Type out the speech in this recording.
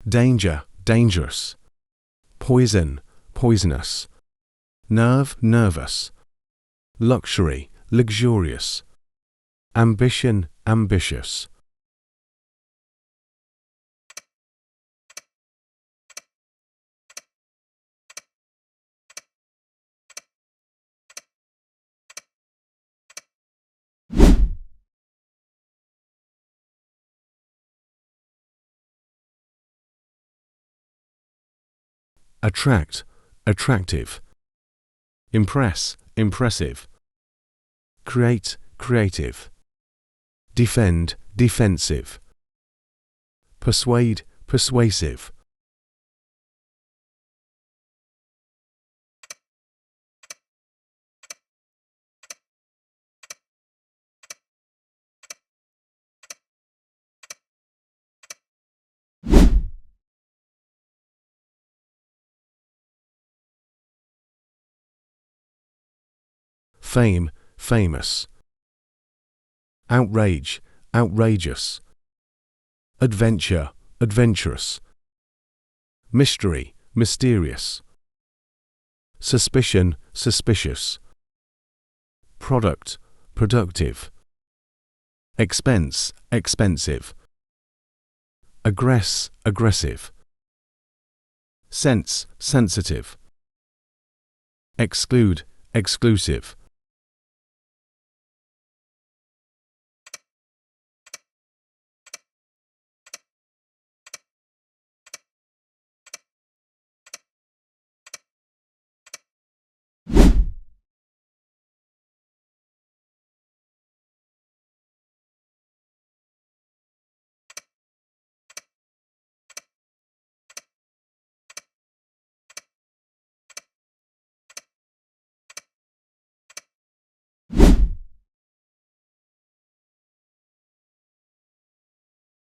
danger, dangerous, poison, poisonous, nerve, nervous, luxury, luxurious, ambition, ambitious. Attract, attractive, impress, impressive, create, creative, defend, defensive, persuade, persuasive. Fame, famous, outrage, outrageous, adventure, adventurous, mystery, mysterious, suspicion, suspicious, product, productive, expense, expensive, aggress, aggressive, sense, sensitive, exclude, exclusive,